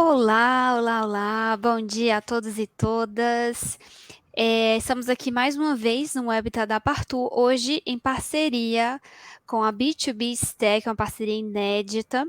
Olá, olá, olá, bom dia a todos e todas. Estamos aqui mais uma vez no Webita da Partu, hoje em parceria com a B2B Stack, uma parceria inédita.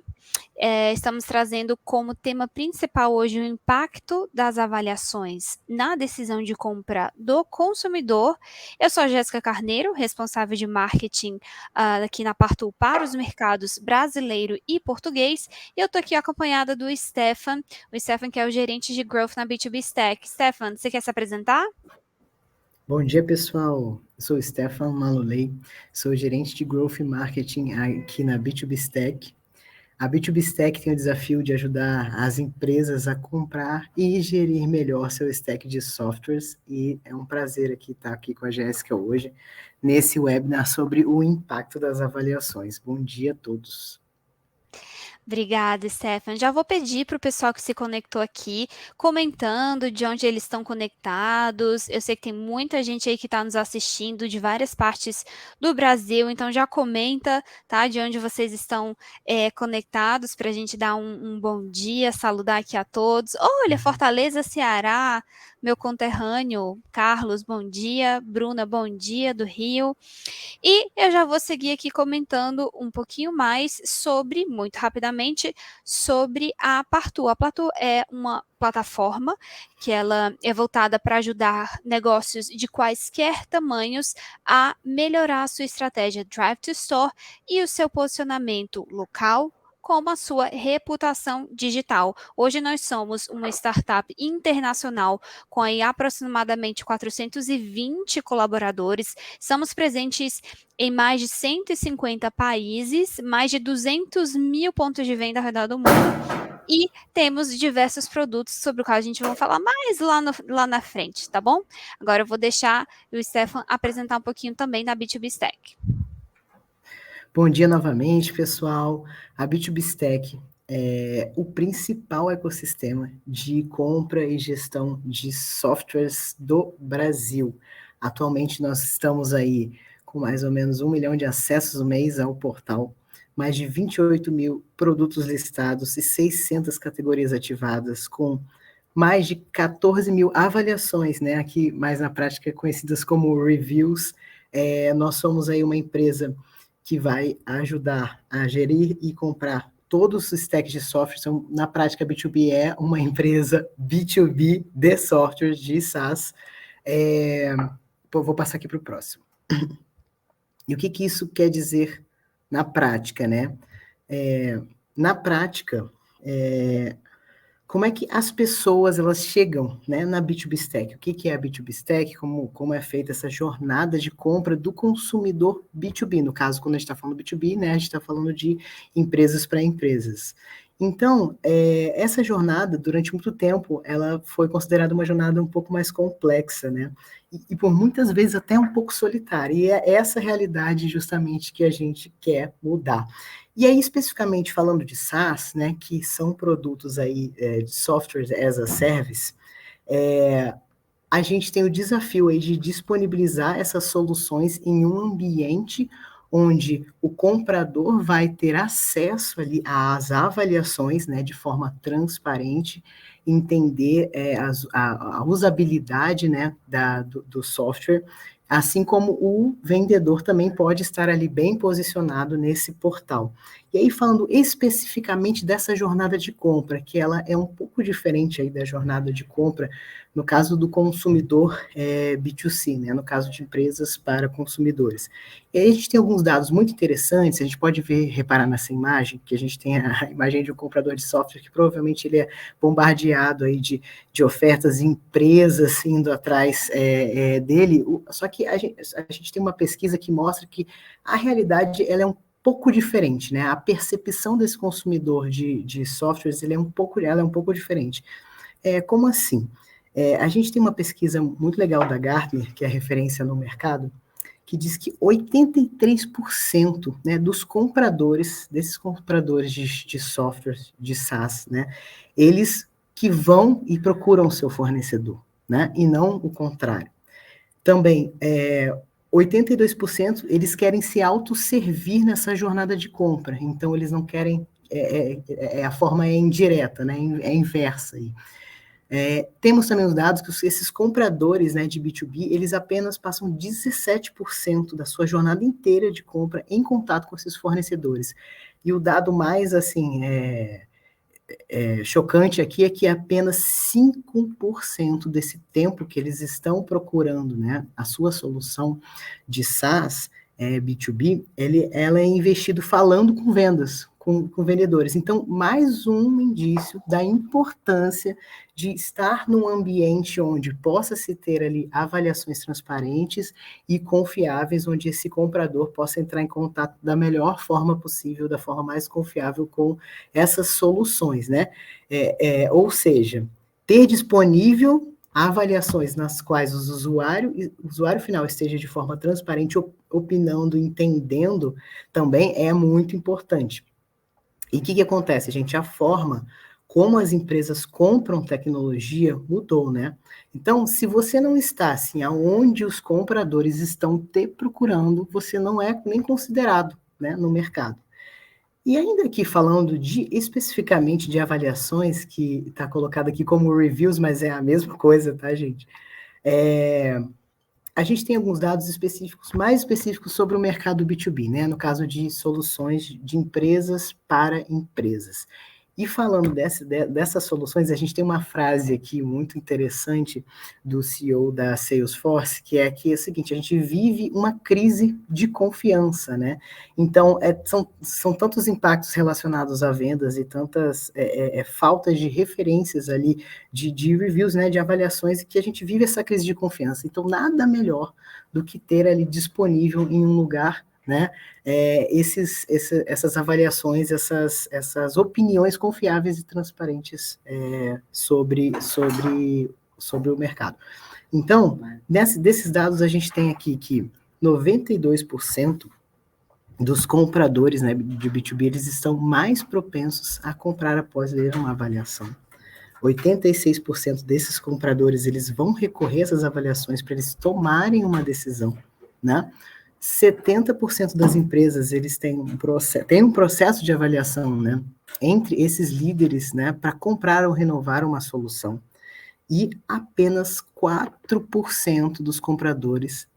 Estamos trazendo como tema principal hoje o impacto das avaliações na decisão de compra do consumidor. Eu sou a Jéssica Carneiro, responsável de marketing aqui na Partu para os mercados brasileiro e português. E eu estou aqui acompanhada do Stefan, o Stefan que é o gerente de Growth na B2B Stack. Stefan, você quer se apresentar? Bom dia, pessoal. Eu sou o Stefan Malolei, sou gerente de Growth e Marketing aqui na B2B Stack. A B2B Stack tem o desafio de ajudar as empresas a comprar e gerir melhor seu stack de softwares, e é um prazer estar aqui com a Jéssica hoje, nesse webinar sobre o impacto das avaliações. Bom dia a todos. Obrigada, Stefan. Já vou pedir para o pessoal que se conectou aqui, comentando de onde eles estão conectados. Eu sei que tem muita gente aí que está nos assistindo de várias partes do Brasil, então já comenta, tá, de onde vocês estão conectados para a gente dar um bom dia, saludar aqui a todos. Olha, Fortaleza, Ceará, meu conterrâneo Carlos, bom dia. Bruna, bom dia, do Rio. E eu já vou seguir aqui comentando um pouquinho mais sobre, muito rapidamente, sobre a Partu. A Partu é uma plataforma que ela é voltada para ajudar negócios de quaisquer tamanhos a melhorar a sua estratégia Drive to Store e o seu posicionamento local, como a sua reputação digital. Hoje nós somos uma startup internacional com aí aproximadamente 420 colaboradores. Estamos presentes em mais de 150 países, mais de 200 mil pontos de venda ao redor do mundo. E temos diversos produtos sobre o qual a gente vai falar mais lá na frente, tá bom? Agora eu vou deixar o Stefan apresentar um pouquinho também da B2B Stack. Bom dia novamente, pessoal. A B2B Stack é o principal ecossistema de compra e gestão de softwares do Brasil. Atualmente nós estamos aí com mais ou menos 1 milhão de acessos mês ao portal, mais de 28 mil produtos listados e 600 categorias ativadas, com mais de 14 mil avaliações, né? Aqui mais na prática conhecidas como reviews. Nós somos aí uma empresa que vai ajudar a gerir e comprar todos os stacks de software. Então, na prática, a B2B é uma empresa B2B de software, de SaaS. Vou passar aqui para o próximo. E o que isso quer dizer na prática, né? Na prática, como é que as pessoas elas chegam, né, na B2B Stack? O que é a B2B Stack? Como é feita essa jornada de compra do consumidor B2B? No caso, quando a gente está falando B2B, né, a gente está falando de empresas para empresas. Então, essa jornada, durante muito tempo, ela foi considerada uma jornada um pouco mais complexa, né? E por muitas vezes até um pouco solitária. E é essa realidade justamente que a gente quer mudar. E aí, especificamente falando de SaaS, né, que são produtos aí de software as a service, a gente tem o desafio aí de disponibilizar essas soluções em um ambiente onde o comprador vai ter acesso ali às avaliações, né, de forma transparente, entender a usabilidade, né, do software, assim como o vendedor também pode estar ali bem posicionado nesse portal. E aí, falando especificamente dessa jornada de compra, que ela é um pouco diferente aí da jornada de compra no caso do consumidor B2C, né, no caso de empresas para consumidores. E aí a gente tem alguns dados muito interessantes, a gente pode reparar nessa imagem, que a gente tem a imagem de um comprador de software, que provavelmente ele é bombardeado aí de ofertas, empresas indo atrás dele, só que a gente tem uma pesquisa que mostra que a realidade ela é um pouco diferente, né? A percepção desse consumidor de softwares ela é um pouco diferente. Como assim? A gente tem uma pesquisa muito legal da Gartner, que é referência no mercado, que diz que 83%, né, desses compradores de softwares, de SaaS, né, eles que vão e procuram o seu fornecedor, né, e não o contrário. Também, 82% eles querem se autosservir nessa jornada de compra, então eles não querem a forma é indireta, né? É inversa aí. Temos também os dados que esses compradores, né, de B2B, eles apenas passam 17% da sua jornada inteira de compra em contato com esses fornecedores. E o dado mais, assim, chocante aqui é que apenas 5% desse tempo que eles estão procurando, né, a sua solução de SaaS, B2B, ela é investido falando com vendas, com vendedores. Então, mais um indício da importância de estar num ambiente onde possa se ter ali avaliações transparentes e confiáveis, onde esse comprador possa entrar em contato da melhor forma possível, da forma mais confiável com essas soluções, né? Ou seja, ter disponível avaliações nas quais o usuário final esteja de forma transparente, opinando, entendendo, também é muito importante. E o que acontece, gente? A forma como as empresas compram tecnologia mudou, né? Então, se você não está assim, aonde os compradores estão te procurando, você não é nem considerado, né, no mercado. E ainda aqui falando especificamente de avaliações, que está colocado aqui como reviews, mas é a mesma coisa, tá, gente? A gente tem alguns dados específicos, mais específicos sobre o mercado B2B, né? No caso de soluções de empresas para empresas. E falando dessas soluções, a gente tem uma frase aqui muito interessante do CEO da Salesforce, que é o seguinte: a gente vive uma crise de confiança, né? Então, são tantos impactos relacionados a vendas e tantas faltas de referências ali, de reviews, né, de avaliações, que a gente vive essa crise de confiança. Então, nada melhor do que ter ali disponível em um lugar, né, essas avaliações, essas opiniões confiáveis e transparentes sobre o mercado. Então, desses dados, a gente tem aqui que 92% dos compradores, né, de B2B, eles estão mais propensos a comprar após ler uma avaliação. 86% desses compradores, eles vão recorrer a essas avaliações para eles tomarem uma decisão, né? 70% das empresas, eles têm um processo de avaliação, né, entre esses líderes, né, para comprar ou renovar uma solução. E apenas 4% dos compradores,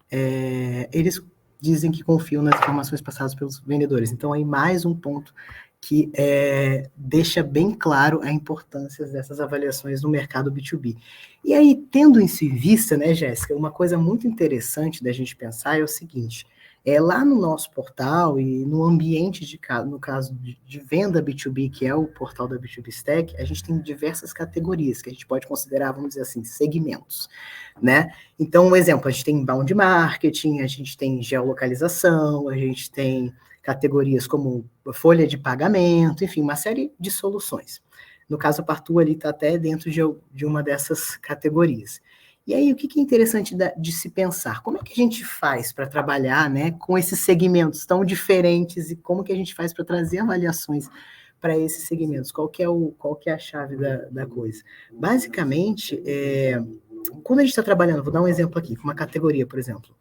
eles dizem que confiam nas informações passadas pelos vendedores. Então, aí mais um ponto que deixa bem claro a importância dessas avaliações no mercado B2B. E aí, tendo isso em vista, né, Jéssica, uma coisa muito interessante da gente pensar é o seguinte: lá no nosso portal e no ambiente no caso de venda B2B, que é o portal da B2B Stack, a gente tem diversas categorias que a gente pode considerar, vamos dizer assim, segmentos, né? Então, um exemplo, a gente tem inbound marketing, a gente tem geolocalização, a gente tem categorias como folha de pagamento, enfim, uma série de soluções. No caso, a Partu ali está até dentro de uma dessas categorias. E aí, o que é interessante de se pensar? Como é que a gente faz para trabalhar, né, com esses segmentos tão diferentes e como que a gente faz para trazer avaliações para esses segmentos? Qual que é a chave da coisa? Basicamente, quando a gente está trabalhando, vou dar um exemplo aqui, com uma categoria, por exemplo,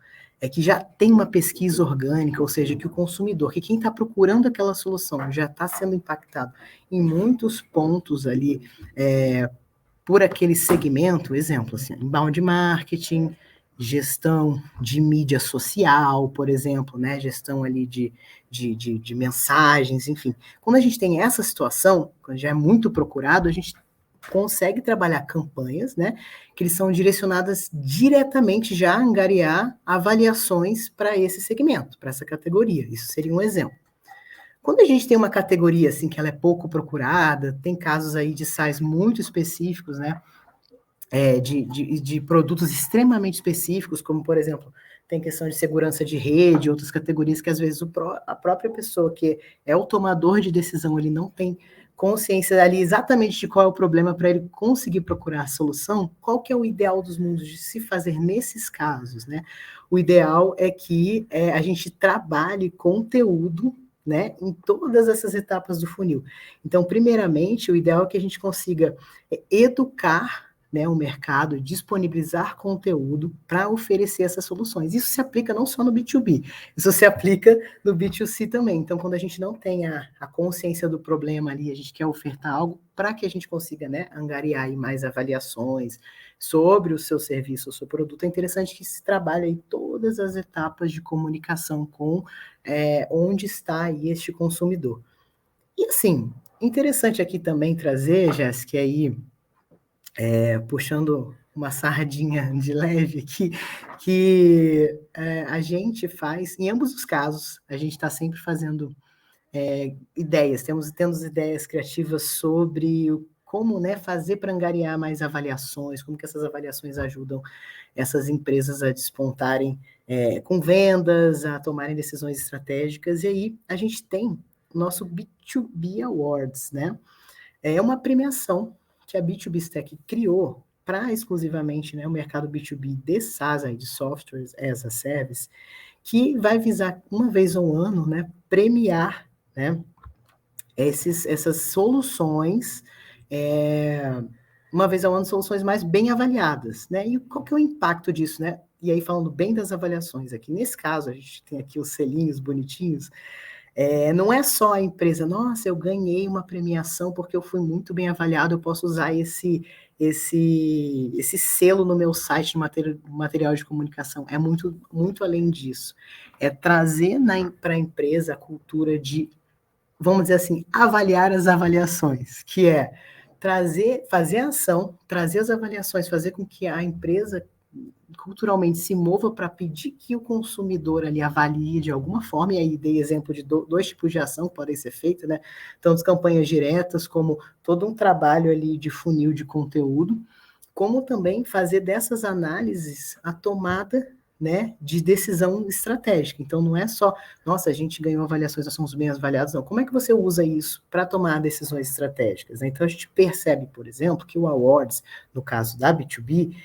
que já tem uma pesquisa orgânica, ou seja, que o consumidor, que quem está procurando aquela solução já está sendo impactado em muitos pontos ali, por aquele segmento, exemplo, assim, inbound marketing, gestão de mídia social, por exemplo, né, gestão ali de mensagens, enfim. Quando a gente tem essa situação, quando já é muito procurado, a gente consegue trabalhar campanhas, né, que são direcionadas diretamente já a angariar avaliações para esse segmento, para essa categoria. Isso seria um exemplo. Quando a gente tem uma categoria assim que ela é pouco procurada, tem casos aí de SaaS muito específicos, né, de produtos extremamente específicos, como, por exemplo, tem questão de segurança de rede, outras categorias que às vezes a própria pessoa que é o tomador de decisão, ele não tem consciência ali exatamente de qual é o problema para ele conseguir procurar a solução. Qual que é o ideal dos mundos de se fazer nesses casos, né? O ideal é que a gente trabalhe conteúdo, né, em todas essas etapas do funil. Então, primeiramente, o ideal é que a gente consiga educar, né, o mercado disponibilizar conteúdo para oferecer essas soluções. Isso se aplica não só no B2B, isso se aplica no B2C também. Então, quando a gente não tem a consciência do problema ali, a gente quer ofertar algo para que a gente consiga, né, angariar aí mais avaliações sobre o seu serviço, o seu produto, é interessante que se trabalhe aí todas as etapas de comunicação com onde está aí este consumidor. E assim, interessante aqui também trazer, Jéssica, aí puxando uma sardinha de leve aqui, que a gente faz, em ambos os casos, a gente está sempre fazendo ideias, temos ideias criativas sobre como, né, fazer para angariar mais avaliações, como que essas avaliações ajudam essas empresas a despontarem com vendas, a tomarem decisões estratégicas, e aí a gente tem o nosso B2B Awards, né? É uma premiação que a B2B Stack criou para exclusivamente, né, o mercado B2B de SaaS, de Software as a Service, que vai visar uma vez ao ano, né, premiar, né, essas soluções, uma vez ao ano, soluções mais bem avaliadas, né? E qual que é o impacto disso, né? E aí, falando bem das avaliações aqui, nesse caso, a gente tem aqui os selinhos bonitinhos, não é só a empresa, nossa, eu ganhei uma premiação porque eu fui muito bem avaliado, eu posso usar esse selo no meu site de material de comunicação. É muito, muito além disso. É trazer para a empresa a cultura de, vamos dizer assim, avaliar as avaliações, que é fazer a ação, trazer as avaliações, fazer com que a empresa culturalmente se mova para pedir que o consumidor ali avalie de alguma forma, e aí dei exemplo de dois tipos de ação que podem ser feitas, né? Tanto campanhas diretas, como todo um trabalho ali de funil de conteúdo, como também fazer dessas análises a tomada, né, de decisão estratégica. Então, não é só, nossa, a gente ganhou avaliações, nós somos bem avaliados, não. Como é que você usa isso para tomar decisões estratégicas? Né? Então, a gente percebe, por exemplo, que o Awards, no caso da B2B,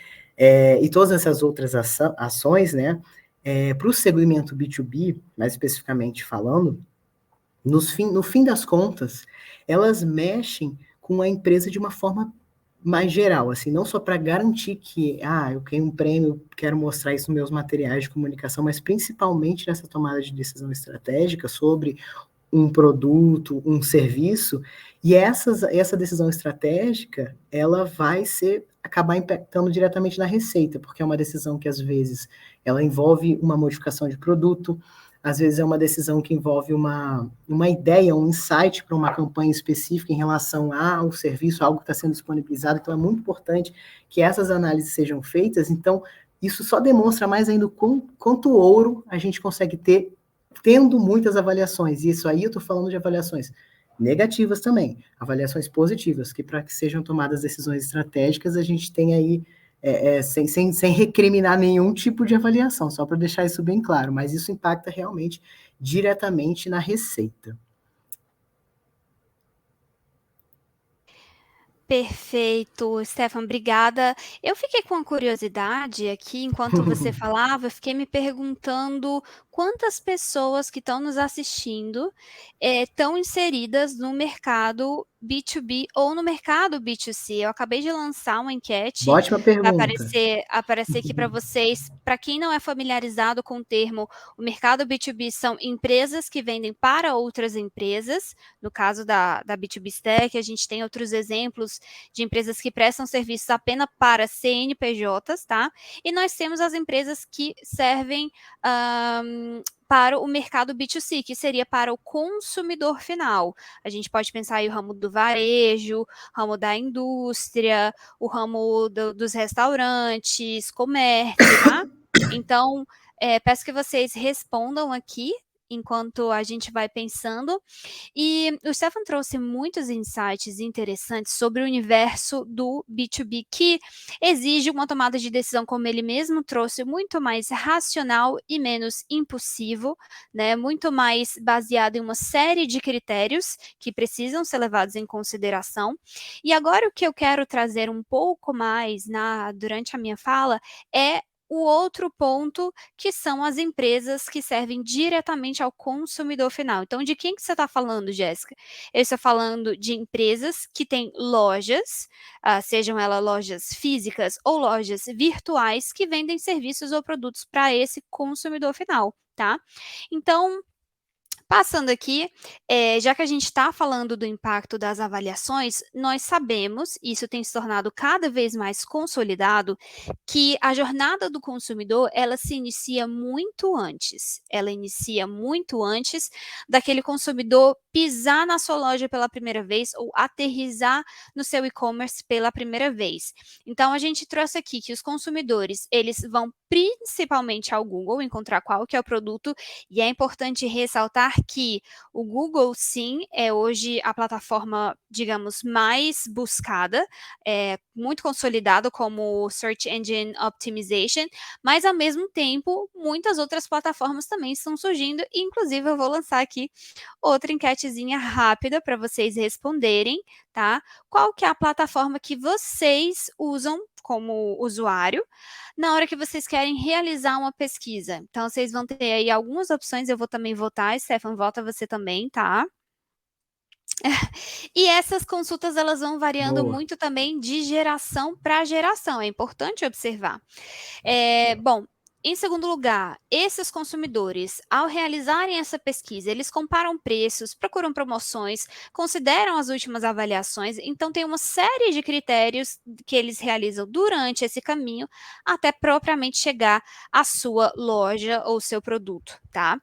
e todas essas outras ações, né, para o segmento B2B, mais especificamente falando, no fim das contas, elas mexem com a empresa de uma forma mais geral, assim, não só para garantir que, eu ganhei um prêmio, quero mostrar isso nos meus materiais de comunicação, mas principalmente nessa tomada de decisão estratégica sobre um produto, um serviço, e essa decisão estratégica, ela vai acabar impactando diretamente na receita, porque é uma decisão que, às vezes, ela envolve uma modificação de produto, às vezes é uma decisão que envolve uma ideia, um insight para uma campanha específica em relação ao serviço, algo que está sendo disponibilizado, então é muito importante que essas análises sejam feitas, então isso só demonstra mais ainda quanto ouro a gente consegue ter tendo muitas avaliações, e isso aí eu estou falando de avaliações negativas também, avaliações positivas, que para que sejam tomadas decisões estratégicas, a gente tem aí, sem recriminar nenhum tipo de avaliação, só para deixar isso bem claro, mas isso impacta realmente diretamente na receita. Perfeito, Stefan, obrigada. Eu fiquei com uma curiosidade aqui, enquanto você falava, eu fiquei me perguntando quantas pessoas que estão nos assistindo estão inseridas no mercado B2B ou no mercado B2C. Eu acabei de lançar uma enquete Ótima para pergunta. aparecer aqui para vocês. Para quem não é familiarizado com o termo, o mercado B2B são empresas que vendem para outras empresas. No caso da B2B Stack, a gente tem outros exemplos de empresas que prestam serviços apenas para CNPJs, tá? E nós temos as empresas que servem para o mercado B2C, que seria para o consumidor final. A gente pode pensar aí o ramo do varejo, ramo da indústria, o ramo dos restaurantes, comércio, tá? Então, peço que vocês respondam aqui enquanto a gente vai pensando. E o Stefan trouxe muitos insights interessantes sobre o universo do B2B, que exige uma tomada de decisão, como ele mesmo trouxe, muito mais racional e menos impulsivo, né? Muito mais baseado em uma série de critérios que precisam ser levados em consideração. E agora o que eu quero trazer um pouco mais durante a minha fala é o outro ponto, que são as empresas que servem diretamente ao consumidor final. Então, de quem que você está falando, Jéssica? Eu estou falando de empresas que têm lojas, sejam elas lojas físicas ou lojas virtuais, que vendem serviços ou produtos para esse consumidor final, tá? Então, passando aqui, já que a gente está falando do impacto das avaliações, nós sabemos, isso tem se tornado cada vez mais consolidado, que a jornada do consumidor, ela se inicia muito antes. Ela inicia muito antes daquele consumidor pisar na sua loja pela primeira vez ou aterrissar no seu e-commerce pela primeira vez. Então, a gente trouxe aqui que os consumidores, eles vão principalmente ao Google encontrar qual que é o produto, e é importante ressaltar que o Google, sim, é hoje a plataforma, digamos, mais buscada, muito consolidado como Search Engine Optimization, mas ao mesmo tempo, muitas outras plataformas também estão surgindo, e inclusive eu vou lançar aqui outra enquetezinha rápida para vocês responderem, tá? Qual que é a plataforma que vocês usam como usuário na hora que vocês querem realizar uma pesquisa? Então, vocês vão ter aí algumas opções, eu vou também votar, Stefan, vota você também, tá? E essas consultas, elas vão variando Boa. muito também de geração para geração, é importante observar. Bom, em segundo lugar, esses consumidores, ao realizarem essa pesquisa, eles comparam preços, procuram promoções, consideram as últimas avaliações, então tem uma série de critérios que eles realizam durante esse caminho até propriamente chegar à sua loja ou seu produto, tá?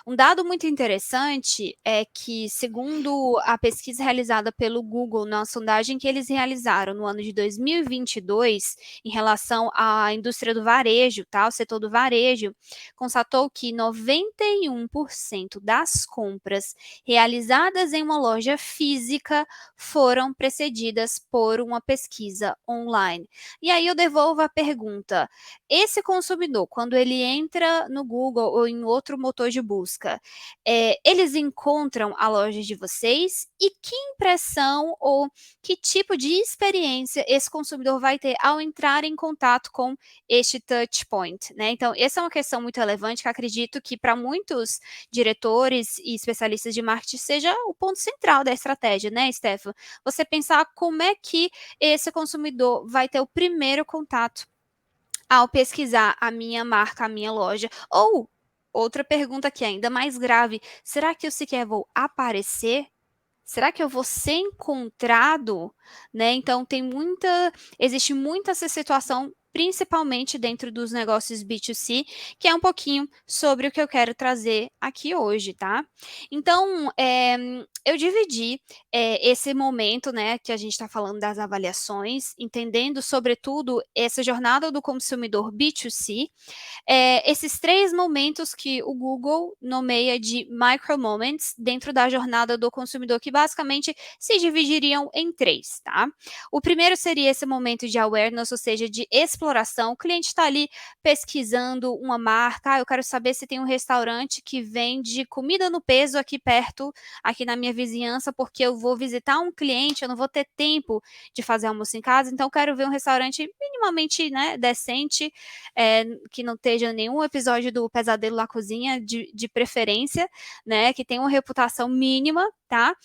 Um dado muito interessante é que, segundo a pesquisa realizada pelo Google na sondagem que eles realizaram no ano de 2022, em relação à indústria do varejo, tá? O setor do varejo, constatou que 91% das compras realizadas em uma loja física foram precedidas por uma pesquisa online. E aí eu devolvo a pergunta: esse consumidor, quando ele entra no Google ou em outro motor de busca, eles encontram a loja de vocês? E que impressão ou que tipo de experiência esse consumidor vai ter ao entrar em contato com este touch point, né? Então, essa é uma questão muito relevante que acredito que para muitos diretores e especialistas de marketing seja o ponto central da estratégia, né, Stefan? Você pensar como é que esse consumidor vai ter o primeiro contato ao pesquisar a minha marca, a minha loja. Ou, outra pergunta que é ainda mais grave, será que eu sequer vou aparecer? Será que eu vou ser encontrado? Né? Então, existe muita essa situação, principalmente dentro dos negócios B2C, que é um pouquinho sobre o que eu quero trazer aqui hoje, tá? Então, eu dividi esse momento, né, que a gente está falando das avaliações, entendendo, sobretudo, essa jornada do consumidor B2C, esses 3 momentos que o Google nomeia de micro moments dentro da jornada do consumidor, que basicamente se dividiriam em 3, tá? O primeiro seria esse momento de awareness, ou seja, de exploração. O cliente está ali pesquisando uma marca, eu quero saber se tem um restaurante que vende comida no peso aqui perto, aqui na minha vizinhança, porque eu vou visitar um cliente, eu não vou ter tempo de fazer almoço em casa, então eu quero ver um restaurante minimamente, né, decente, que não esteja nenhum episódio do Pesadelo na Cozinha, de preferência, né, que tenha uma reputação mínima, tá?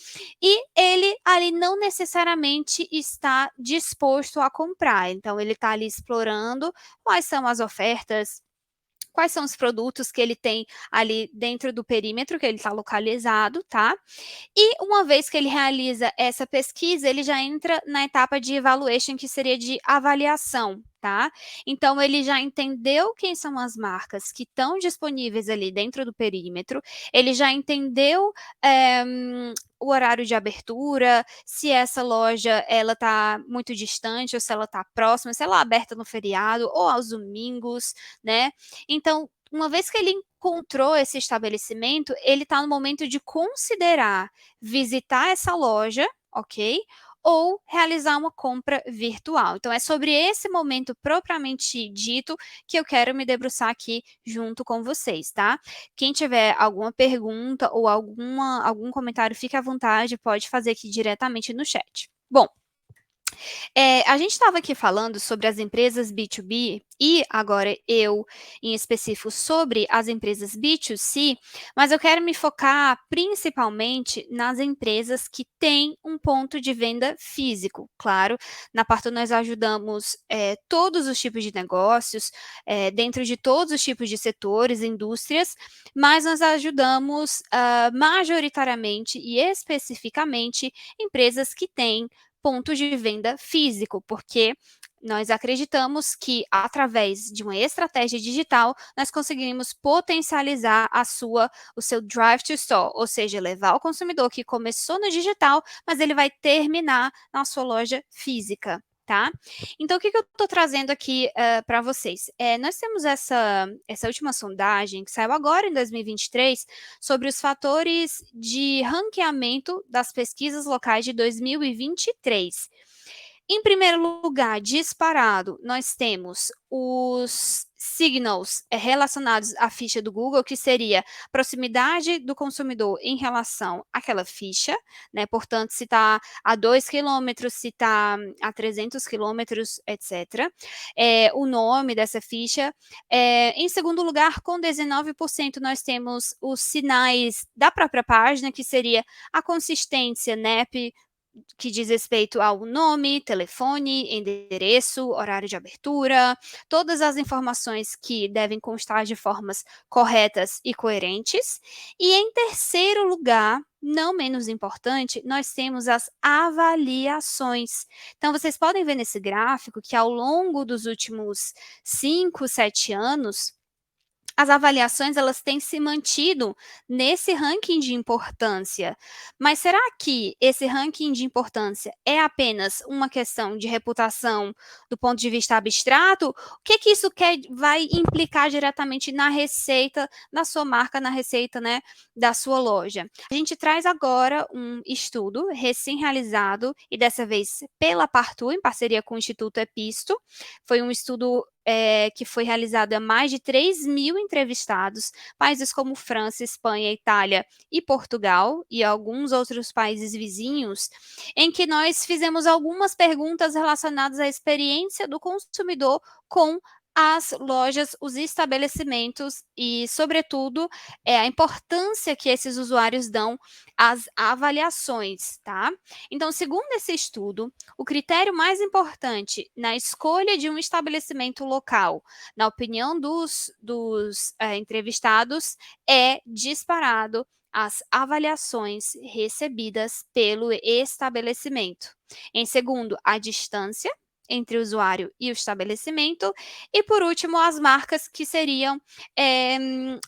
E ele ali não necessariamente está disposto a comprar, então ele está ali explorando quais são as ofertas, quais são os produtos que ele tem ali dentro do perímetro que ele está localizado, tá? E uma vez que ele realiza essa pesquisa, ele já entra na etapa de evaluation, que seria de avaliação, tá? Então, ele já entendeu quem são as marcas que estão disponíveis ali dentro do perímetro, ele já entendeu o horário de abertura, se essa loja ela está muito distante ou se ela está próxima, se ela é aberta no feriado ou aos domingos, né? Então, uma vez que ele encontrou esse estabelecimento, ele está no momento de considerar visitar essa loja, ok? Ou realizar uma compra virtual. Então, é sobre esse momento propriamente dito que eu quero me debruçar aqui junto com vocês, tá? Quem tiver alguma pergunta ou algum comentário, fique à vontade, pode fazer aqui diretamente no chat. Bom, A gente estava aqui falando sobre as empresas B2B e agora eu, em específico, sobre as empresas B2C, mas eu quero me focar principalmente nas empresas que têm um ponto de venda físico. Claro, na Parto nós ajudamos todos os tipos de negócios, dentro de todos os tipos de setores, indústrias, mas nós ajudamos majoritariamente e especificamente empresas que têm ponto de venda físico, porque nós acreditamos que, através de uma estratégia digital, nós conseguimos potencializar o seu drive to store, ou seja, levar o consumidor que começou no digital, mas ele vai terminar na sua loja física. Tá? Então, o que eu estou trazendo aqui para vocês? Nós temos essa última sondagem que saiu agora em 2023 sobre os fatores de ranqueamento das pesquisas locais de 2023. Em primeiro lugar, disparado, nós temos os signals relacionados à ficha do Google, que seria proximidade do consumidor em relação àquela ficha, né? Portanto, se está a 2 quilômetros, se está a 300 quilômetros, etc. O nome dessa ficha. Em segundo lugar, com 19%, nós temos os sinais da própria página, que seria a consistência, NEP, que diz respeito ao nome, telefone, endereço, horário de abertura, todas as informações que devem constar de formas corretas e coerentes. E em terceiro lugar, não menos importante, nós temos as avaliações. Então, vocês podem ver nesse gráfico que ao longo dos últimos 5, 7 anos, as avaliações elas têm se mantido nesse ranking de importância. Mas será que esse ranking de importância é apenas uma questão de reputação do ponto de vista abstrato? O que isso vai implicar diretamente na receita da sua marca, na receita, né, da sua loja? A gente traz agora um estudo recém-realizado, e dessa vez pela Partu, em parceria com o Instituto Episto. Foi um estudo que foi realizado a mais de 3 mil entrevistados, países como França, Espanha, Itália e Portugal, e alguns outros países vizinhos, em que nós fizemos algumas perguntas relacionadas à experiência do consumidor com as lojas, os estabelecimentos e, sobretudo, a importância que esses usuários dão às avaliações, tá? Então, segundo esse estudo, o critério mais importante na escolha de um estabelecimento local, na opinião dos entrevistados, é disparado as avaliações recebidas pelo estabelecimento. Em segundo, a distância entre o usuário e o estabelecimento. E, por último, as marcas, que seriam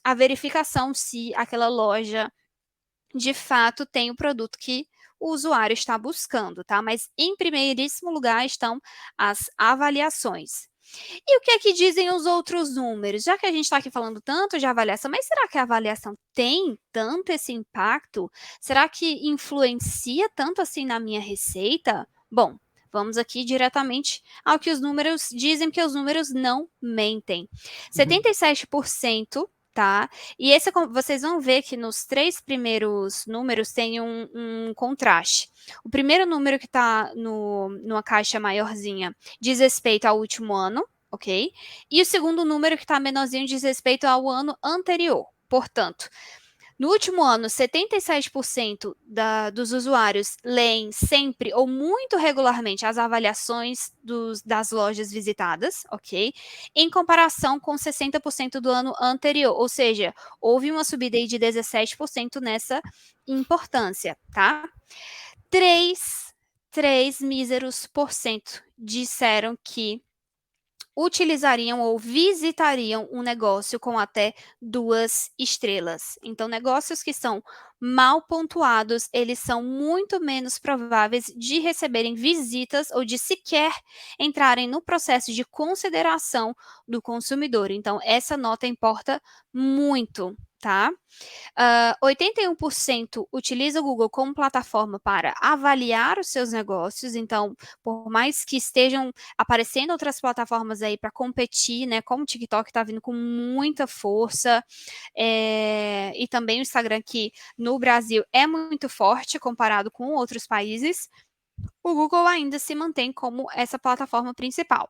a verificação se aquela loja de fato tem o produto que o usuário está buscando, tá? Mas em primeiríssimo lugar estão as avaliações. E o que é que dizem os outros números? Já que a gente está aqui falando tanto de avaliação, mas será que a avaliação tem tanto esse impacto? Será que influencia tanto assim na minha receita? Bom, vamos aqui diretamente ao que os números dizem, que os números não mentem. 77%, tá? E vocês vão ver que nos 3 primeiros números tem um contraste. O primeiro número, que está numa caixa maiorzinha, diz respeito ao último ano, ok? E o segundo número, que está menorzinho, diz respeito ao ano anterior. Portanto, no último ano, 77% dos usuários leem sempre ou muito regularmente as avaliações das lojas visitadas, ok? Em comparação com 60% do ano anterior, ou seja, houve uma subida aí de 17% nessa importância, tá? 3 míseros por cento disseram que utilizariam ou visitariam um negócio com até 2 estrelas. Então, negócios que são mal pontuados, eles são muito menos prováveis de receberem visitas ou de sequer entrarem no processo de consideração do consumidor. Então, essa nota importa muito, tá? 81% utiliza o Google como plataforma para avaliar os seus negócios. Então, por mais que estejam aparecendo outras plataformas aí para competir, né, como o TikTok está vindo com muita força, e também o Instagram, que no Brasil é muito forte comparado com outros países, o Google ainda se mantém como essa plataforma principal.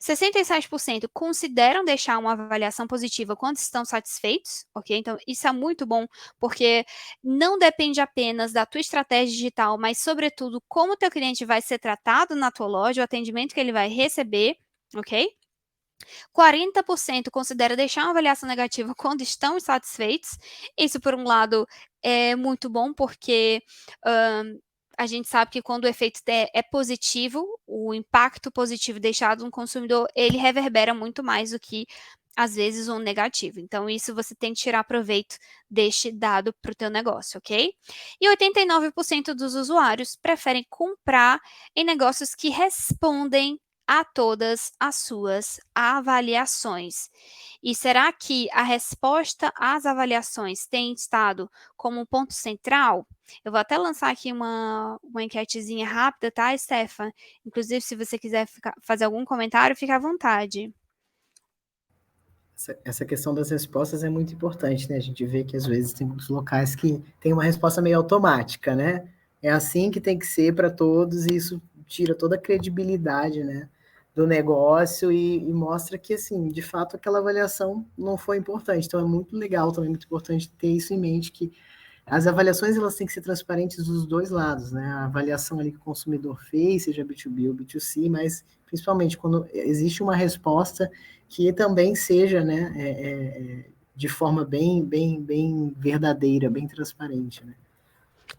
67% consideram deixar uma avaliação positiva quando estão satisfeitos, ok? Então, isso é muito bom, porque não depende apenas da tua estratégia digital, mas, sobretudo, como o teu cliente vai ser tratado na tua loja, o atendimento que ele vai receber, ok? 40% considera deixar uma avaliação negativa quando estão insatisfeitos. Isso, por um lado, é muito bom, porque a gente sabe que quando o efeito é positivo, o impacto positivo deixado no consumidor, ele reverbera muito mais do que, às vezes, um negativo. Então, isso você tem que tirar proveito deste dado para o teu negócio, ok? E 89% dos usuários preferem comprar em negócios que respondem a todas as suas avaliações. E será que a resposta às avaliações tem estado como um ponto central? Eu vou até lançar aqui uma enquetezinha rápida, tá, Stefan? Inclusive, se você quiser fazer algum comentário, fica à vontade. Essa questão das respostas é muito importante, né? A gente vê que às vezes tem muitos locais que tem uma resposta meio automática, né? É assim que tem que ser para todos, e isso tira toda a credibilidade, né, do negócio e mostra que, assim, de fato, aquela avaliação não foi importante. Então é muito legal também, muito importante ter isso em mente, que as avaliações elas têm que ser transparentes dos dois lados, né? A avaliação ali que o consumidor fez, seja B2B ou B2C, mas principalmente quando existe uma resposta que também seja, né, de forma bem verdadeira, bem transparente, né?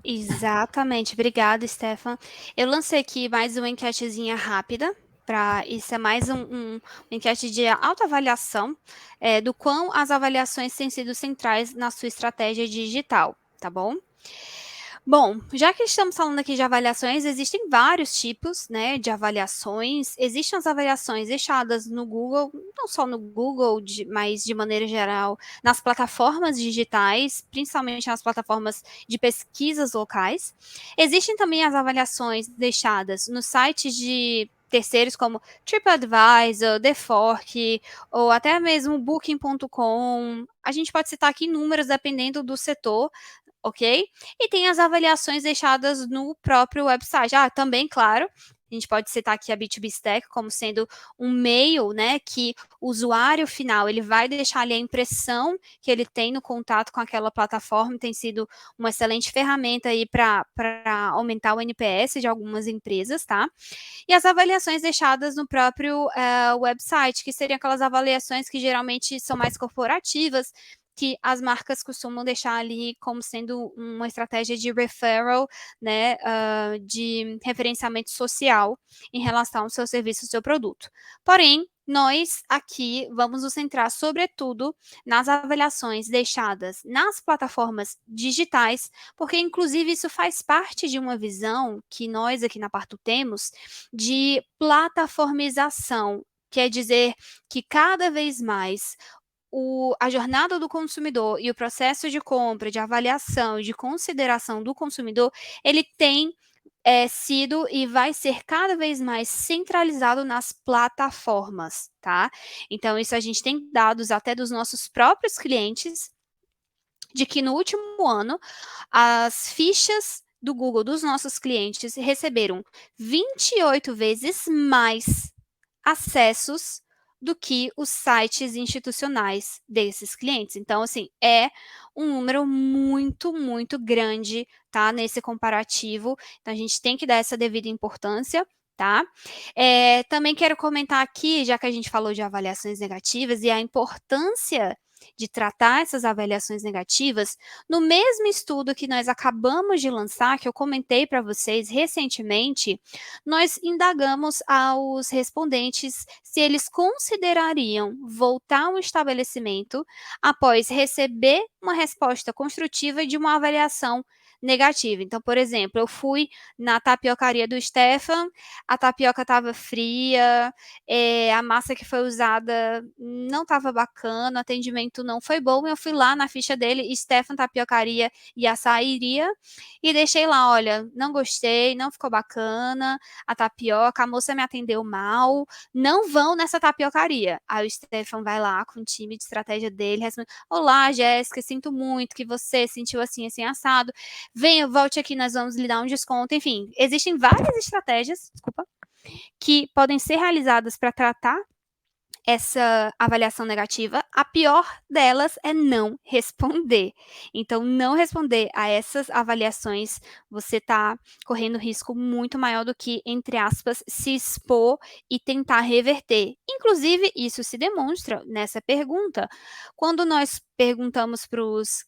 Exatamente, obrigada, Stefan. Eu lancei aqui mais uma enquetezinha rápida. Isso é mais uma enquete de autoavaliação do quão as avaliações têm sido centrais na sua estratégia digital, tá bom? Bom, já que estamos falando aqui de avaliações, existem vários tipos, né, de avaliações. Existem as avaliações deixadas no Google, não só no Google, mas de maneira geral nas plataformas digitais, principalmente nas plataformas de pesquisas locais. Existem também as avaliações deixadas nos sites de terceiros como TripAdvisor, TheFork ou até mesmo Booking.com. A gente pode citar aqui números dependendo do setor, ok? E tem as avaliações deixadas no próprio website. Também, claro, a gente pode citar aqui a B2B Stack como sendo um meio, né, que o usuário final, ele vai deixar ali a impressão que ele tem no contato com aquela plataforma, tem sido uma excelente ferramenta aí para aumentar o NPS de algumas empresas, tá? E as avaliações deixadas no próprio website, que seriam aquelas avaliações que geralmente são mais corporativas, que as marcas costumam deixar ali como sendo uma estratégia de referral, né, de referenciamento social em relação ao seu serviço, ao seu produto. Porém, nós aqui vamos nos centrar, sobretudo, nas avaliações deixadas nas plataformas digitais, porque, inclusive, isso faz parte de uma visão que nós aqui na Parto temos de plataformização. Quer dizer que cada vez mais a jornada do consumidor e o processo de compra, de avaliação, de consideração do consumidor, ele tem sido e vai ser cada vez mais centralizado nas plataformas, tá? Então, isso a gente tem dados até dos nossos próprios clientes, de que no último ano, as fichas do Google dos nossos clientes receberam 28 vezes mais acessos do que os sites institucionais desses clientes. Então, assim, é um número muito, muito grande, tá? Nesse comparativo. Então, a gente tem que dar essa devida importância. Tá? Também quero comentar aqui, já que a gente falou de avaliações negativas e a importância de tratar essas avaliações negativas, no mesmo estudo que nós acabamos de lançar, que eu comentei para vocês recentemente, nós indagamos aos respondentes se eles considerariam voltar ao estabelecimento após receber uma resposta construtiva de uma avaliação negativa. Então, por exemplo, eu fui na tapiocaria do Stefan, a tapioca estava fria, a massa que foi usada não estava bacana, o atendimento não foi bom. Eu fui lá na ficha dele, Stefan Tapiocaria e Açairia, e deixei lá, olha, não gostei, não ficou bacana, a tapioca, a moça me atendeu mal, não vão nessa tapiocaria. Aí o Stefan vai lá com o time de estratégia dele, responde, olá, Jéssica, sinto muito que você sentiu assim, assim, assado. venha, volte aqui, nós vamos lhe dar um desconto. Enfim, existem várias estratégias, que podem ser realizadas para tratar essa avaliação negativa. A pior delas é não responder. Então, não responder a essas avaliações, você está correndo risco muito maior do que, entre aspas, se expor e tentar reverter. Inclusive, isso se demonstra nessa pergunta. Quando nós perguntamos para os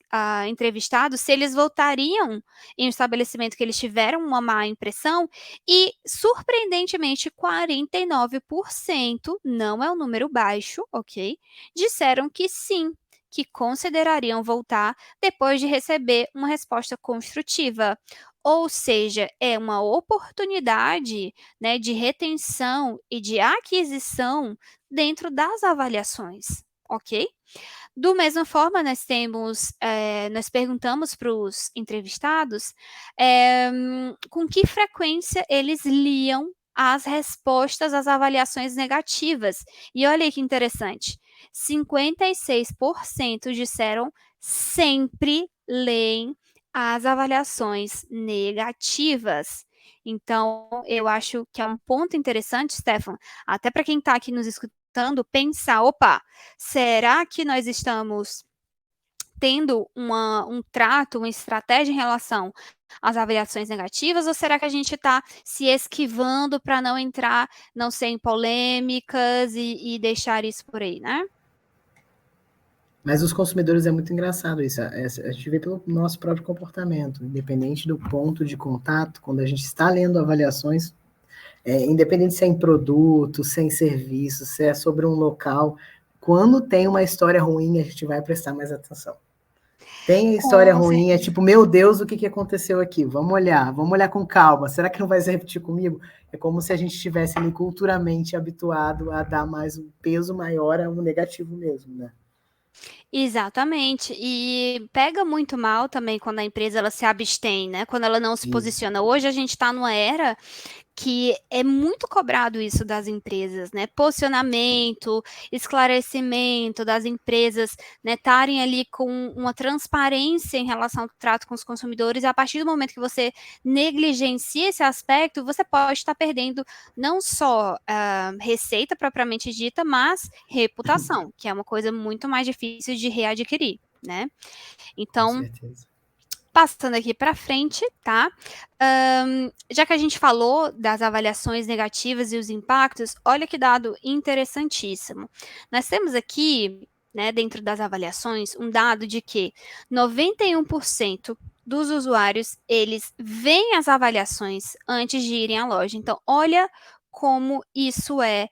entrevistados se eles voltariam em um estabelecimento que eles tiveram uma má impressão, e, surpreendentemente, 49%, não é um número baixo, ok? Disseram que sim, que considerariam voltar depois de receber uma resposta construtiva. Ou seja, é uma oportunidade, né, de retenção e de aquisição dentro das avaliações, ok? Do mesma forma, nós perguntamos para os entrevistados com que frequência eles liam as respostas às avaliações negativas. E olha aí que interessante, 56% disseram sempre leem as avaliações negativas. Então, eu acho que é um ponto interessante, Stefan, até para quem está aqui nos escutando, pensar, opa, será que nós estamos tendo um trato, uma estratégia em relação às avaliações negativas, ou será que a gente está se esquivando para não entrar, não ser em polêmicas e deixar isso por aí, né? Mas os consumidores é muito engraçado isso. A gente vê pelo nosso próprio comportamento, independente do ponto de contato, quando a gente está lendo avaliações, independente se é em produto, se é em serviço, se é sobre um local, quando tem uma história ruim, a gente vai prestar mais atenção. Tem história Com ruim, é certeza. tipo, meu Deus, o que aconteceu aqui? Vamos olhar com calma. Será que não vai se repetir comigo? É como se a gente estivesse ali culturalmente habituado a dar mais um peso maior a um negativo mesmo, né? Exatamente. E pega muito mal também quando a empresa ela se abstém, né? Quando ela não se Isso. posiciona. Hoje a gente está numa era que é muito cobrado isso das empresas, né? Posicionamento, esclarecimento das empresas, né? Estarem ali com uma transparência em relação ao trato com os consumidores. E a partir do momento que você negligencia esse aspecto, você pode estar perdendo não só receita propriamente dita, mas reputação, que é uma coisa muito mais difícil de readquirir, né? Com Então, certeza. passando aqui para frente, tá? Já que a gente falou das avaliações negativas e os impactos, olha que dado interessantíssimo. Nós temos aqui, né, dentro das avaliações, um dado de que 91% dos usuários, eles veem as avaliações antes de irem à loja. Então, olha como isso é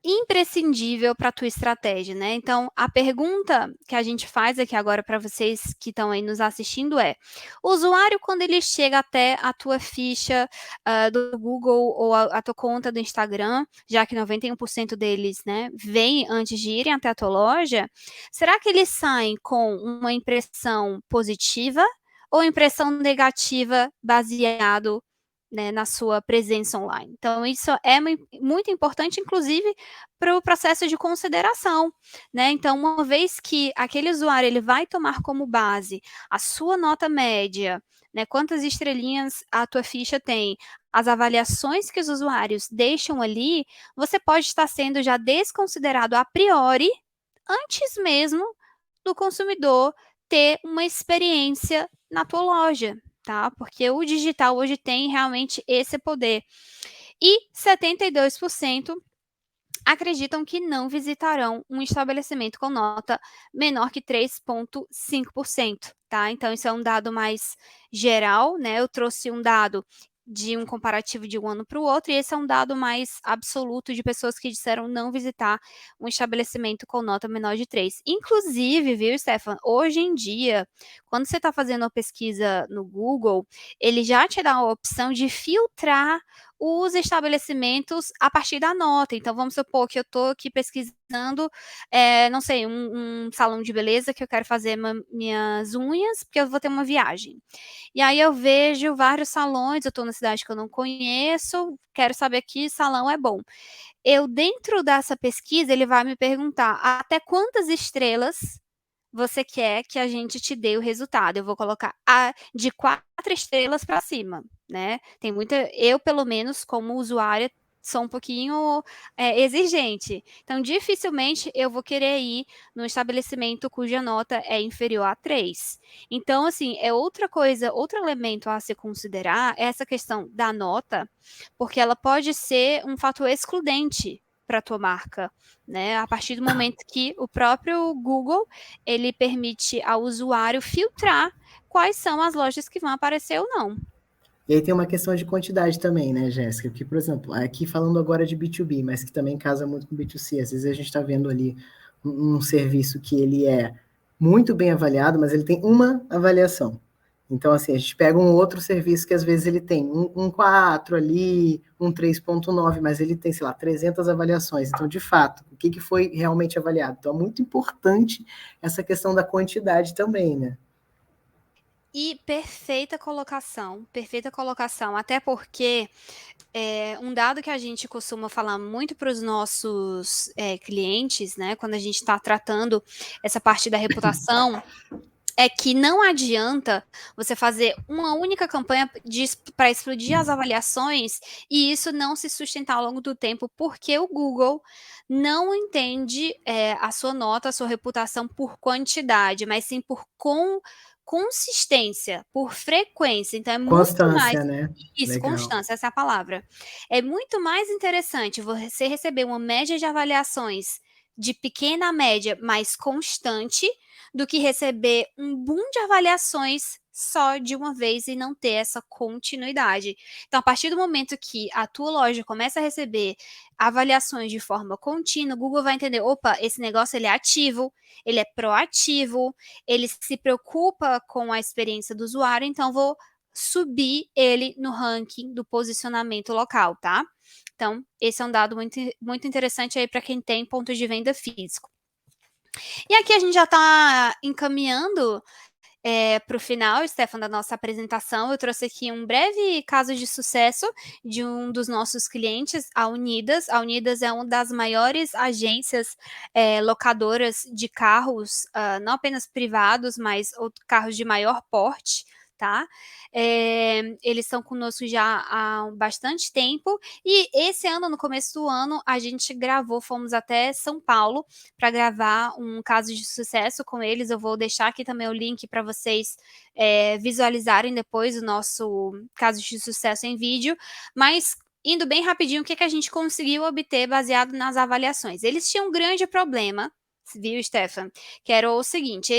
imprescindível para a tua estratégia, né? Então, a pergunta que a gente faz aqui agora para vocês que estão aí nos assistindo é: o usuário, quando ele chega até a tua ficha do Google ou a tua conta do Instagram, já que 91% deles, né, vêm antes de irem até a tua loja, será que eles saem com uma impressão positiva ou impressão negativa baseado, né, na sua presença online? Então, isso é muito importante, inclusive, para o processo de consideração, né? Então, uma vez que aquele usuário ele vai tomar como base a sua nota média, né? Quantas estrelinhas a tua ficha tem, as avaliações que os usuários deixam ali, você pode estar sendo já desconsiderado a priori, antes mesmo do consumidor ter uma experiência na tua loja, tá? Porque o digital hoje tem realmente esse poder. E 72% acreditam que não visitarão um estabelecimento com nota menor que 3,5%, tá? Então, isso é um dado mais geral, né? Eu trouxe um dado de um comparativo de um ano para o outro, e esse é um dado mais absoluto de pessoas que disseram não visitar um estabelecimento com nota menor de 3. Inclusive, viu, Stefan, hoje em dia, quando você está fazendo uma pesquisa no Google, ele já te dá a opção de filtrar os estabelecimentos a partir da nota. Então, vamos supor que eu estou aqui pesquisando, não sei, um salão de beleza que eu quero fazer minhas unhas, porque eu vou ter uma viagem. E aí eu vejo vários salões, eu estou na cidade que eu não conheço, quero saber que salão é bom. Eu, dentro dessa pesquisa, ele vai me perguntar até quantas estrelas você quer que a gente te dê o resultado? Eu vou colocar de 4 estrelas para cima, né? Tem muita, eu pelo menos como usuária sou um pouquinho exigente. Então, dificilmente eu vou querer ir num estabelecimento cuja nota é inferior a 3. Então, assim, é outra coisa, outro elemento a se considerar é essa questão da nota, porque ela pode ser um fator excludente para a tua marca, né? A partir do momento que o próprio Google ele permite ao usuário filtrar quais são as lojas que vão aparecer ou não. E aí tem uma questão de quantidade também, né, Jéssica? Que, por exemplo, aqui falando agora de B2B, mas que também casa muito com B2C, às vezes a gente está vendo ali um serviço que ele é muito bem avaliado, mas ele tem uma avaliação. Então, assim, a gente pega um outro serviço que às vezes ele tem um 4 ali, um 3,9, mas ele tem, sei lá, 300 avaliações. Então, de fato, o que foi realmente avaliado? Então, é muito importante essa questão da quantidade também, né? E perfeita colocação, até porque um dado que a gente costuma falar muito para os nossos clientes, né, quando a gente está tratando essa parte da reputação, é que não adianta você fazer uma única campanha para explodir as avaliações e isso não se sustentar ao longo do tempo, porque o Google não entende a sua nota, a sua reputação por quantidade, mas sim por consistência, por frequência. Então é muito mais Constância, né? isso, Legal. constância, essa é a palavra. É muito mais interessante você receber uma média de avaliações de pequena a média, mais constante, do que receber um boom de avaliações só de uma vez e não ter essa continuidade. Então, a partir do momento que a tua loja começa a receber avaliações de forma contínua, o Google vai entender, opa, esse negócio ele é ativo, ele é proativo, ele se preocupa com a experiência do usuário, então vou subir ele no ranking do posicionamento local, tá? Então, esse é um dado muito, muito interessante aí para quem tem ponto de venda físico. E aqui a gente já está encaminhando para o final, Stefan, da nossa apresentação. Eu trouxe aqui um breve caso de sucesso de um dos nossos clientes, a Unidas. A Unidas é uma das maiores agências locadoras de carros, não apenas privados, mas carros de maior porte. Tá? Eles estão conosco já há bastante tempo e esse ano, no começo do ano, a gente fomos até São Paulo para gravar um caso de sucesso com eles. Eu vou deixar aqui também o link para vocês visualizarem depois o nosso caso de sucesso em vídeo, mas indo bem rapidinho, o que a gente conseguiu obter baseado nas avaliações? Eles tinham um grande problema, viu, Stefan? Que era o seguinte,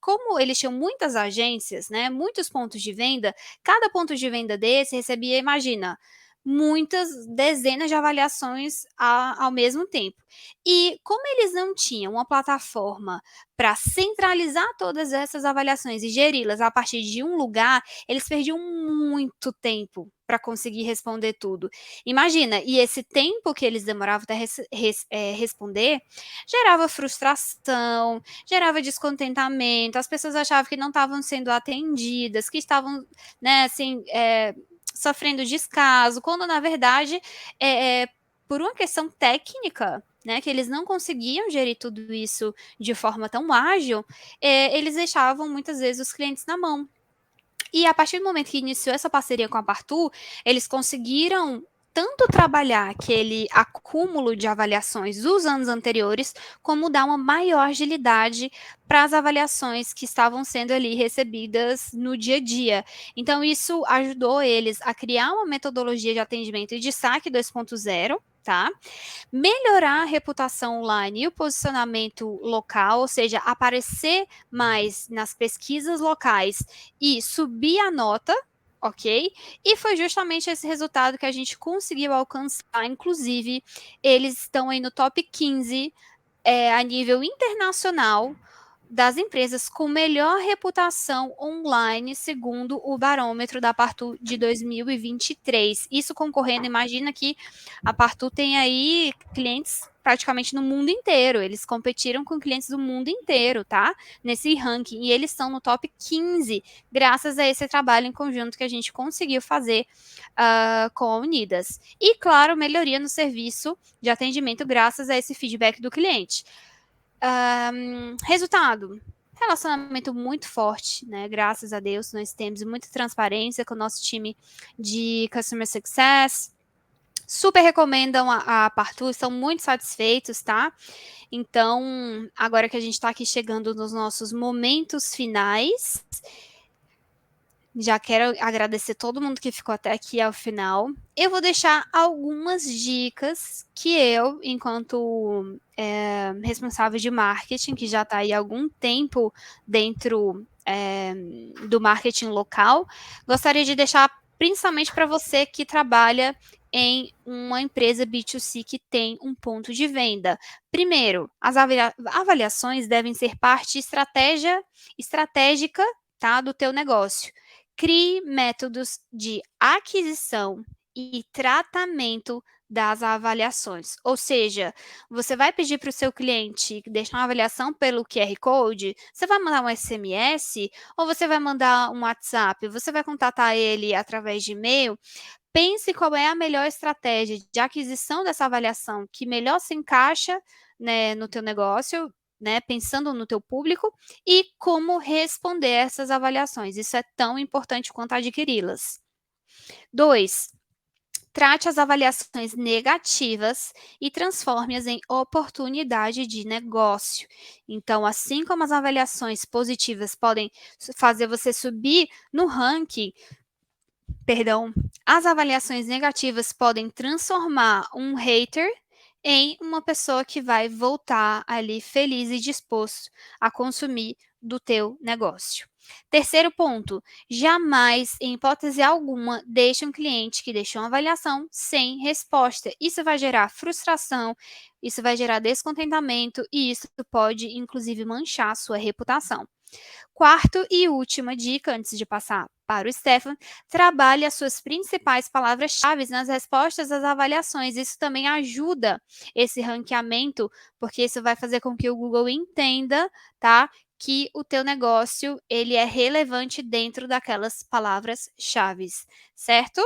como eles tinham muitas agências, né, muitos pontos de venda, cada ponto de venda desse recebia, imagina, muitas dezenas de avaliações ao mesmo tempo. E como eles não tinham uma plataforma para centralizar todas essas avaliações e geri-las a partir de um lugar, eles perdiam muito tempo para conseguir responder tudo. Imagina, e esse tempo que eles demoravam até responder gerava frustração, gerava descontentamento, as pessoas achavam que não estavam sendo atendidas, que estavam, né, assim, sofrendo descaso, quando na verdade por uma questão técnica, né, que eles não conseguiam gerir tudo isso de forma tão ágil, eles deixavam muitas vezes os clientes na mão. E a partir do momento que iniciou essa parceria com a Partu, eles conseguiram tanto trabalhar aquele acúmulo de avaliações dos anos anteriores, como dar uma maior agilidade para as avaliações que estavam sendo ali recebidas no dia a dia. Então, isso ajudou eles a criar uma metodologia de atendimento e de saque 2.0, tá? Melhorar a reputação online e o posicionamento local, ou seja, aparecer mais nas pesquisas locais e subir a nota, ok? E foi justamente esse resultado que a gente conseguiu alcançar. Inclusive, eles estão aí no top 15 a nível internacional das empresas com melhor reputação online, segundo o barômetro da Partu de 2023. Isso concorrendo, imagina que a Partu tem aí clientes praticamente no mundo inteiro. Eles competiram com clientes do mundo inteiro, tá? Nesse ranking. E eles estão no top 15, graças a esse trabalho em conjunto que a gente conseguiu fazer com a Unidas. E, claro, melhoria no serviço de atendimento, graças a esse feedback do cliente. Resultado. relacionamento muito forte, né? Graças a Deus, nós temos muita transparência com o nosso time de Customer Success. Super recomendam a Partu, estão muito satisfeitos, tá? Então, agora que a gente está aqui chegando nos nossos momentos finais, já quero agradecer todo mundo que ficou até aqui ao final. Eu vou deixar algumas dicas que eu, enquanto responsável de marketing, que já está aí há algum tempo dentro do marketing local, gostaria de deixar principalmente para você que trabalha em uma empresa B2C que tem um ponto de venda. Primeiro, as avaliações devem ser parte estratégica, tá, do teu negócio. Crie métodos de aquisição e tratamento das avaliações. Ou seja, você vai pedir para o seu cliente deixar uma avaliação pelo QR Code, você vai mandar um SMS ou você vai mandar um WhatsApp, você vai contatar ele através de e-mail. Pense qual é a melhor estratégia de aquisição dessa avaliação que melhor se encaixa, né, no teu negócio, né, pensando no teu público, e como responder essas avaliações. Isso é tão importante quanto adquiri-las. 2. Trate as avaliações negativas e transforme-as em oportunidade de negócio. Então, assim como as avaliações positivas podem fazer você subir no ranking, as avaliações negativas podem transformar um hater em uma pessoa que vai voltar ali feliz e disposto a consumir do teu negócio. Terceiro ponto, jamais, em hipótese alguma, deixe um cliente que deixou uma avaliação sem resposta. Isso vai gerar frustração, isso vai gerar descontentamento e isso pode, inclusive, manchar a sua reputação. Quarto e última dica, antes de passar para o Stefan, trabalhe as suas principais palavras-chave nas respostas às avaliações. Isso também ajuda esse ranqueamento, porque isso vai fazer com que o Google entenda, tá, que o teu negócio ele é relevante dentro daquelas palavras-chave, certo?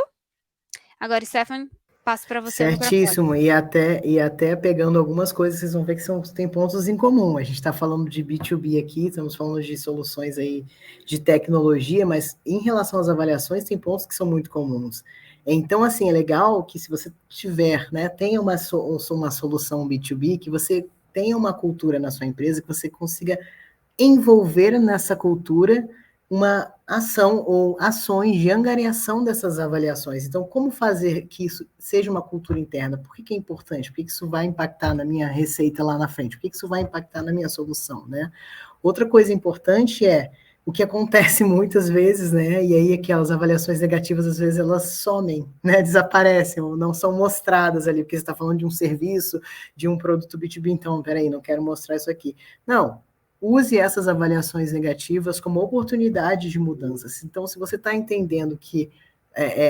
Agora, Stefan, passo para você o microfone. Certíssimo, e até pegando algumas coisas, vocês vão ver que tem pontos em comum. A gente está falando de B2B aqui, estamos falando de soluções aí de tecnologia, mas em relação às avaliações, tem pontos que são muito comuns. Então, assim, é legal que se você tiver, né, tenha uma solução B2B, que você tenha uma cultura na sua empresa, que você consiga envolver nessa cultura uma ação ou ações de angariação dessas avaliações. Então, como fazer que isso seja uma cultura interna? Por que é importante? Por que isso vai impactar na minha receita lá na frente? Por que isso vai impactar na minha solução, né? Outra coisa importante é o que acontece muitas vezes, né? E aí aquelas avaliações negativas, às vezes, elas somem, né? Desaparecem ou não são mostradas ali, porque você está falando de um serviço, de um produto B2B, então, peraí, não quero mostrar isso aqui. Não, use essas avaliações negativas como oportunidade de mudanças. Então, se você está entendendo que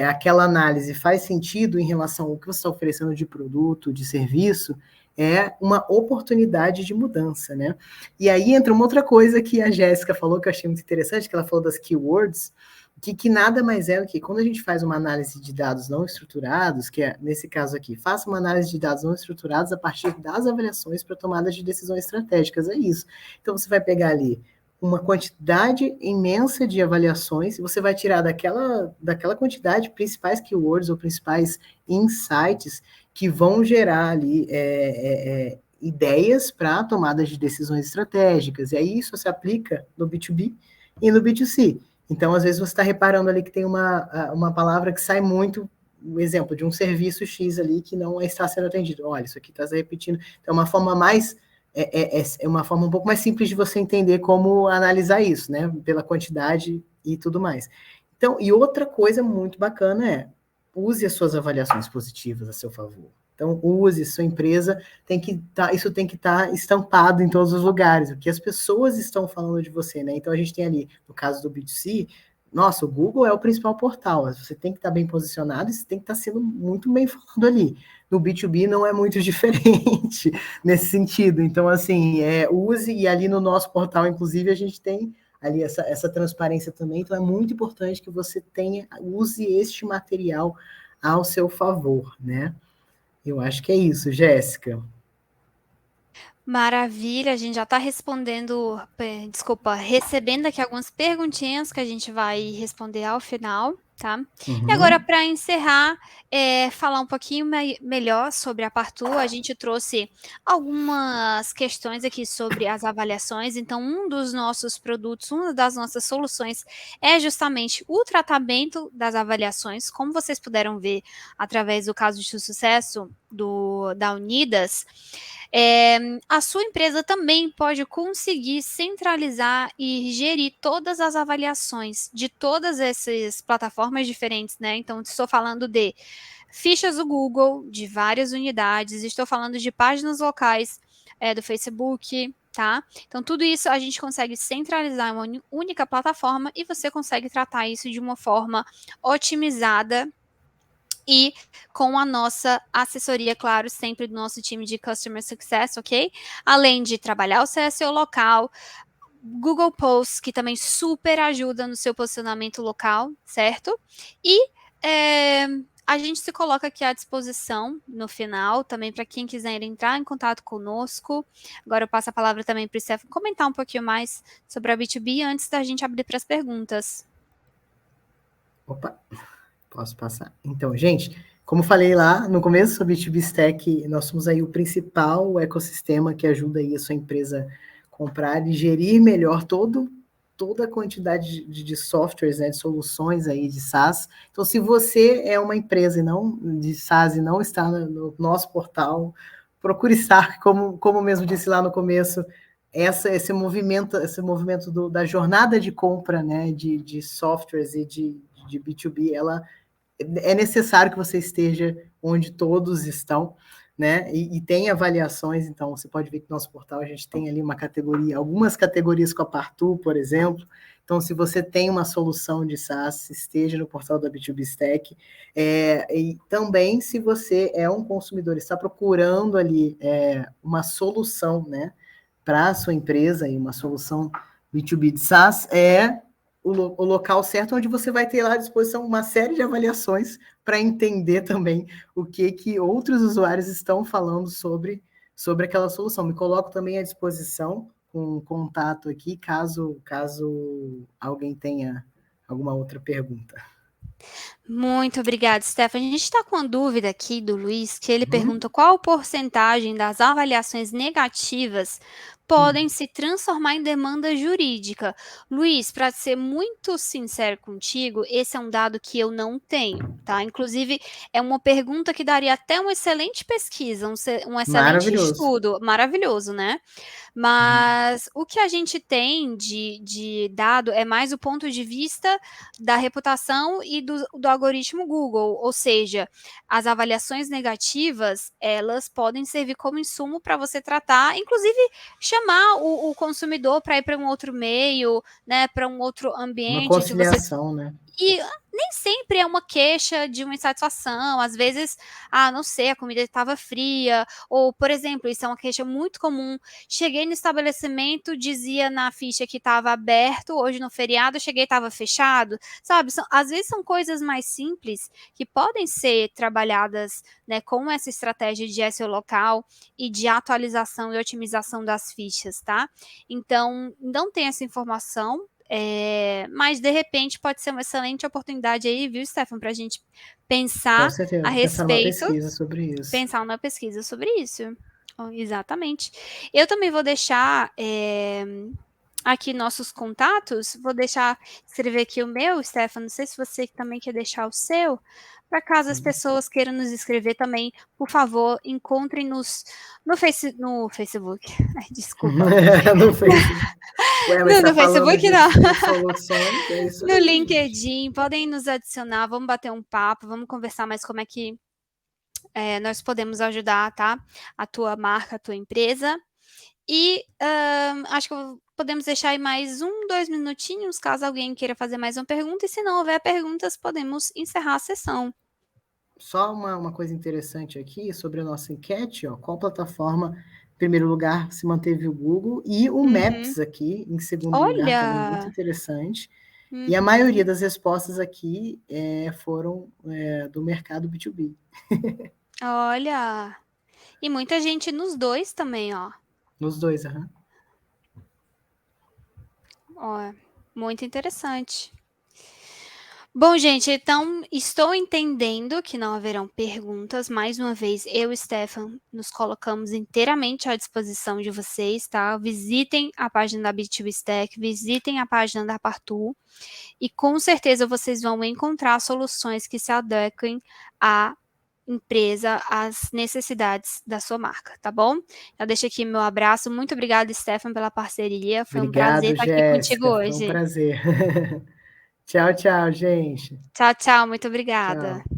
aquela análise faz sentido em relação ao que você está oferecendo de produto, de serviço, é uma oportunidade de mudança, né? E aí entra uma outra coisa que a Jéssica falou, que eu achei muito interessante, que ela falou das keywords, que nada mais é do que quando a gente faz uma análise de dados não estruturados, que é nesse caso aqui, faça uma análise de dados não estruturados a partir das avaliações para tomada de decisões estratégicas, é isso. Então você vai pegar ali uma quantidade imensa de avaliações e você vai tirar daquela quantidade principais keywords ou principais insights que vão gerar ali ideias para tomadas de decisões estratégicas. E aí isso se aplica no B2B e no B2C. Então, às vezes, você está reparando ali que tem uma palavra que sai muito, um exemplo de um serviço X ali que não está sendo atendido. Olha, isso aqui está se repetindo. Então, é uma forma mais... É uma forma um pouco mais simples de você entender como analisar isso, né? Pela quantidade e tudo mais. Então, e outra coisa muito bacana é use as suas avaliações positivas a seu favor. Então, use, sua empresa isso tem que estar estampado em todos os lugares, o que as pessoas estão falando de você, né? Então, a gente tem ali, no caso do B2C, nossa, o Google é o principal portal, você tem que estar bem posicionado e você tem que estar sendo muito bem falado ali. No B2B não é muito diferente nesse sentido. Então, assim, use, e ali no nosso portal, inclusive, a gente tem ali essa transparência também, então é muito importante que você use este material ao seu favor, né? Eu acho que é isso, Jéssica. Maravilha, a gente já está respondendo, recebendo aqui algumas perguntinhas que a gente vai responder ao final, tá? E agora, Uhum. para encerrar, falar um pouquinho melhor sobre a Partu, a gente trouxe algumas questões aqui sobre as avaliações. Então, um dos nossos produtos, uma das nossas soluções é justamente o tratamento das avaliações. Como vocês puderam ver através do caso de sucesso da Unidas, a sua empresa também pode conseguir centralizar e gerir todas as avaliações de todas essas plataformas diferentes, né? Então, estou falando de fichas do Google, de várias unidades, estou falando de páginas locais do Facebook, tá? Então, tudo isso a gente consegue centralizar em uma única plataforma e você consegue tratar isso de uma forma otimizada e com a nossa assessoria, claro, sempre do nosso time de Customer Success, ok? Além de trabalhar o CSO local, Google Posts, que também super ajuda no seu posicionamento local, certo? E a gente se coloca aqui à disposição no final, também para quem quiser entrar em contato conosco. Agora eu passo a palavra também para o Stefano comentar um pouquinho mais sobre a B2B antes da gente abrir para as perguntas. Opa, posso passar? Então, gente, como falei lá no começo sobre B2B Stack, nós somos aí o principal ecossistema que ajuda aí a sua empresa comprar e gerir melhor toda a quantidade de softwares, né, de soluções aí de SaaS. Então, se você é uma empresa e não de SaaS e não está no nosso portal, procure estar, como mesmo disse lá no começo, esse movimento da jornada de compra, né, de softwares e de B2B, ela é necessário que você esteja onde todos estão, né? E tem avaliações, então você pode ver que no nosso portal a gente tem ali uma categoria, algumas categorias com a Partu, por exemplo. Então, se você tem uma solução de SaaS, esteja no portal da B2B Stack. E também, se você é um consumidor, está procurando ali uma solução, né, para a sua empresa e uma solução B2B de SaaS, o local certo, onde você vai ter lá à disposição uma série de avaliações para entender também o que outros usuários estão falando sobre aquela solução. Me coloco também à disposição com um contato aqui, caso alguém tenha alguma outra pergunta. Muito obrigada, Stephanie. A gente está com uma dúvida aqui do Luiz, que ele Uhum. pergunta qual porcentagem das avaliações negativas podem se transformar em demanda jurídica. Luiz, para ser muito sincero contigo, esse é um dado que eu não tenho, tá? Inclusive, é uma pergunta que daria até uma excelente pesquisa, um excelente Maravilhoso. estudo, maravilhoso, né? Uhum. Mas o que a gente tem de dado é mais o ponto de vista da reputação e do algoritmo Google, ou seja, as avaliações negativas, elas podem servir como insumo para você tratar, inclusive chamar o consumidor para ir para um outro meio, né, para um outro Uma ambiente que você conciliação, né? e nem sempre é uma queixa de uma insatisfação, às vezes, não sei, a comida estava fria, ou, por exemplo, isso é uma queixa muito comum. Cheguei no estabelecimento, dizia na ficha que estava aberto, hoje no feriado, cheguei e estava fechado, sabe? Às vezes são coisas mais simples que podem ser trabalhadas, né, com essa estratégia de SEO local e de atualização e otimização das fichas, tá? Então, não tem essa informação, mas de repente pode ser uma excelente oportunidade aí, viu, Stefan, para a gente Com pensar a certeza. Pensar numa respeito, pesquisa sobre isso. pensar uma pesquisa sobre isso. Exatamente. Eu também vou deixar aqui nossos contatos, vou deixar, escrever aqui o meu, Stefan, não sei se você também quer deixar o seu, para caso as pessoas queiram nos escrever também, por favor, encontrem-nos no Facebook. Ai, desculpa. No Facebook. Ué, mas Não, está no falando Facebook não. de soluções? É isso No aí, gente. LinkedIn, podem nos adicionar, vamos bater um papo, vamos conversar mais como é que nós podemos ajudar, tá? A tua marca, a tua empresa. E acho que podemos deixar aí mais 2 minutinhos, caso alguém queira fazer mais uma pergunta. E se não houver perguntas, podemos encerrar a sessão. Só uma coisa interessante aqui sobre a nossa enquete, ó, qual plataforma, em primeiro lugar, se manteve o Google, e o Uhum. Maps aqui, em segundo lugar, também muito Olha! interessante. E a Uhum. maioria das respostas aqui foram do mercado B2B. Olha! E muita gente nos dois também, ó. Nos dois, aham. Ó, muito interessante. Bom, gente, então estou entendendo que não haverão perguntas. Mais uma vez, eu e Stefan nos colocamos inteiramente à disposição de vocês, tá? Visitem a página da B2B Stack, visitem a página da Partu e com certeza vocês vão encontrar soluções que se adequem à empresa, às necessidades da sua marca, tá bom? Eu deixo aqui meu abraço. Muito obrigada, Stefan, pela parceria. Foi um prazer Obrigado, estar aqui contigo Jéssica. Foi um hoje. prazer. Tchau, tchau, gente. Tchau, tchau. Muito obrigada. Tchau.